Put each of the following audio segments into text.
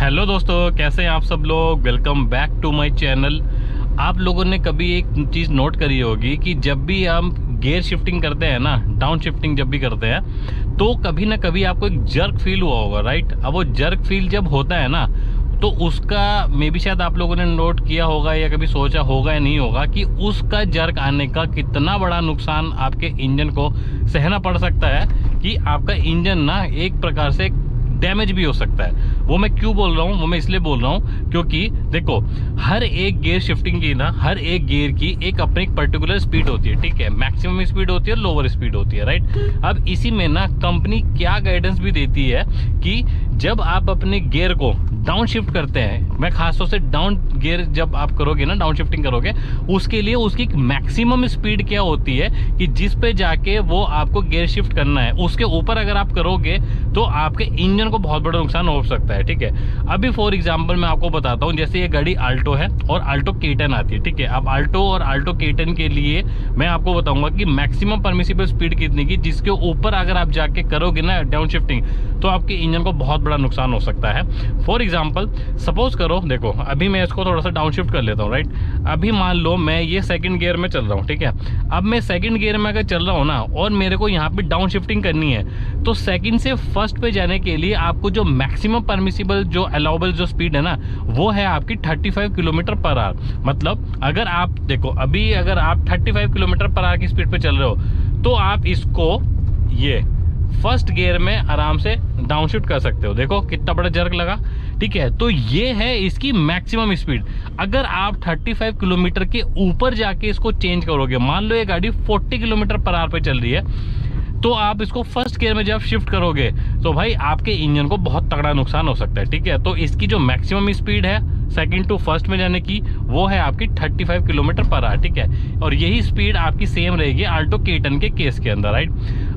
Hello दोस्तों, कैसे हैं आप सब लोग। Welcome back to my channel. आप लोगों ने कभी एक चीज़ नोट करी होगी कि जब भी हम गियर शिफ्टिंग करते हैं ना, डाउन शिफ्टिंग जब भी करते हैं, तो कभी ना कभी आपको एक जर्क फील हुआ होगा, राइट। अब वो जर्क फील जब होता है ना, तो उसका मे बी शायद आप लोगों ने नोट किया होगा या कभी सोचा होगा या नहीं होगा कि उसका जर्क आने का कितना बड़ा नुकसान आपके इंजन को सहना पड़ सकता है, कि आपका इंजन ना एक प्रकार से डैमेज भी हो सकता है। वो मैं क्यों बोल रहा हूँ, वो मैं इसलिए बोल रहा हूँ क्योंकि देखो, हर एक गियर शिफ्टिंग की ना, हर एक गियर की एक अपनी पर्टिकुलर स्पीड होती है, ठीक है। मैक्सिमम स्पीड होती है, लोअर स्पीड होती है, राइट। अब इसी में ना कंपनी क्या गाइडेंस भी देती है कि जब आप अपने गियर को डाउन शिफ्ट करते हैं, मैं खासतौर से डाउन गियर जब आप करोगे ना, डाउन शिफ्टिंग करोगे, उसके लिए उसकी मैक्सिमम स्पीड क्या होती है कि जिस पे जाके वो आपको गियर शिफ्ट करना है, उसके ऊपर अगर आप करोगे तो आपके इंजन को बहुत बड़ा नुकसान हो सकता है, ठीक है। अभी फॉर एग्जांपल मैं आपको बताता हूँ, जैसे ये गाड़ी आल्टो है और आल्टो K10 आती है, ठीक है। अब आल्टो और आल्टो K10 के लिए मैं आपको बताऊंगा कि मैक्सिमम परमिसिबल स्पीड कितनी की, जिसके ऊपर अगर आप जाके करोगे ना डाउन शिफ्टिंग, तो आपके इंजन को बहुत बड़ा नुकसान हो सकता है। फॉर एग्जाम्पल सपोज करो, देखो अभी मैं इसको थोड़ा सा डाउन शिफ्ट कर लेता हूँ, राइट। अभी मान लो मैं ये सेकंड गियर में चल रहा हूँ, ठीक है। अब मैं सेकंड गियर में अगर चल रहा हूँ ना, और मेरे को यहाँ पे डाउन शिफ्टिंग करनी है, तो सेकंड से फर्स्ट पे जाने के लिए आपको जो मैक्सिमम परमिसिबल जो अलाउबल जो स्पीड है ना, वो है आपकी 35 किलोमीटर पर आवर। मतलब अगर आप देखो, अभी अगर आप 35 किलोमीटर पर आवर की स्पीड पे चल रहे हो, तो आप इसको ये फर्स्ट गियर में आराम से डाउन शिफ्ट कर सकते हो। देखो कितना बड़ा जर्क लगा, ठीक है। तो ये है इसकी मैक्सिमम स्पीड। अगर आप 35 किलोमीटर के ऊपर जाके इसको चेंज करोगे, मान लो ये गाड़ी 40 किलोमीटर पर आवर पे चल रही है, तो आप इसको फर्स्ट गियर में जब शिफ्ट करोगे, तो भाई आपके इंजन को बहुत तगड़ा नुकसान हो सकता है, ठीक है। तो इसकी जो मैक्सिमम स्पीड है सेकंड टू फर्स्ट में जाने की, वो है आपकी 35 किलोमीटर पर आवर, ठीक है। और यही स्पीड आपकी सेम रहेगी आल्टो K10 के केस के अंदर, राइट।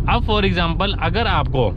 अब फॉर एग्जांपल अगर आपको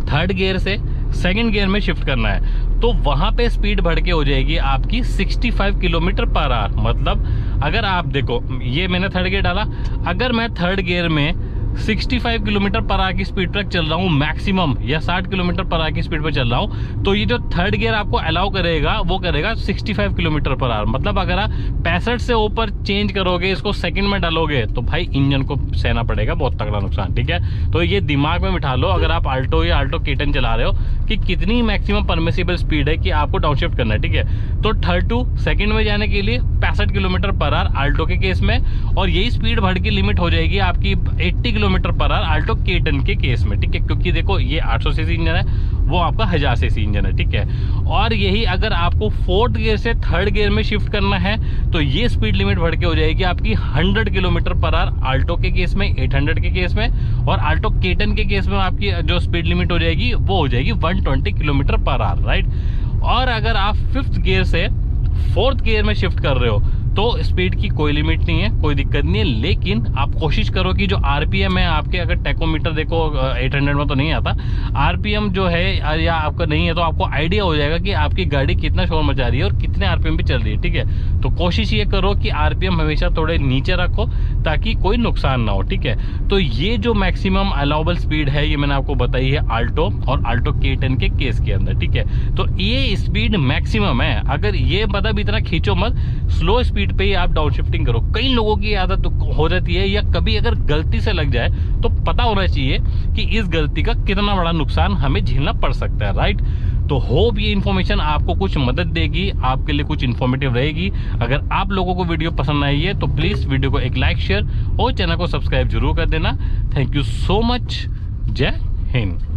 थर्ड गियर से सेकंड गियर में शिफ्ट करना है, तो वहां पे स्पीड बढ़ के हो जाएगी आपकी 65 किलोमीटर पर आवर। मतलब अगर आप देखो, ये मैंने थर्ड गियर डाला, अगर मैं थर्ड गियर में 65 किलोमीटर पर आवर की स्पीड पर चल रहा हूँ मैक्सिमम, या 60 किलोमीटर पर आवर की स्पीड पर चल रहा हूँ, तो ये जो थर्ड गियर आपको अलाउ करेगा, वो करेगा 65 किलोमीटर पर आवर। मतलब अगर आप 65 से ऊपर चेंज करोगे, इसको सेकंड में डालोगे, तो भाई इंजन को सहना पड़ेगा बहुत तगड़ा नुकसान, ठीक है। तो ये दिमाग में बिठा लो, अगर आप आल्टो या आल्टो K10 चला रहे हो, कि कितनी मैक्सिमम परमिसिबल स्पीड है कि आपको डाउन शिफ्ट करना है, ठीक है। तो थर्ड टू सेकंड में जाने के लिए 65 किलोमीटर पर आवर आल्टो के केस में, और यही स्पीड बढ़ की लिमिट हो जाएगी आपकी 80 kilometre per hour Alto K10 के केस में, ठीक है। क्योंकि देखो ये 800 सीसी इंजन है, वो आपका 1000 सीसी इंजन है, ठीक है। और यही अगर आपको फोर्थ गियर से थर्ड गियर में शिफ्ट करना है, तो ये स्पीड लिमिट बढ़ के हो जाएगी आपकी 100 किलोमीटर पर आवर आल्टो के केस में, 800 के केस में, और आल्टो K10 के केस में आपकी जो स्पीड लिमिट हो जाएगी, वो हो जाएगी 120 किलोमीटर पर आवर, राइट। और अगर आप फिफ्थ गियर से फोर्थ गियर में शिफ्ट कर रहे हो, तो स्पीड की कोई लिमिट नहीं है, कोई दिक्कत नहीं है। लेकिन आप कोशिश करो कि जो आरपीएम है आपके, अगर टैकोमीटर देखो 800 में तो नहीं आता, आरपीएम जो है या आपका नहीं है, तो आपको आइडिया हो जाएगा कि आपकी गाड़ी कितना शोर मचा रही है और कितने आरपीएम पे चल रही है, ठीक है। तो कोशिश ये करो कि आरपीएम हमेशा थोड़े नीचे रखो, ताकि कोई नुकसान ना हो, ठीक है। तो ये जो मैक्सिमम अलाउबल स्पीड है, ये मैंने आपको बताई है आल्टो और आल्टो K10 के केस के अंदर, ठीक है। तो ये स्पीड मैक्सिमम है। अगर ये मतलब इतना खींचो मत, स्लो स्पीड पे ही आप डाउन शिफ्टिंग करो। कई लोगों की आदत हो जाती है, या कभी अगर गलती से लग जाए, तो पता होना चाहिए कि इस गलती का कितना बड़ा नुकसान हमें झेलना पड़ सकता है, राइट। तो होप ये इन्फॉर्मेशन आपको कुछ मदद देगी, आपके लिए कुछ इन्फॉर्मेटिव रहेगी। अगर आप लोगों को वीडियो पसंद आई है, तो प्लीज वीडियो को एक लाइक, शेयर और चैनल को सब्सक्राइब जरूर कर देना। Thank you so much. जय हिंद।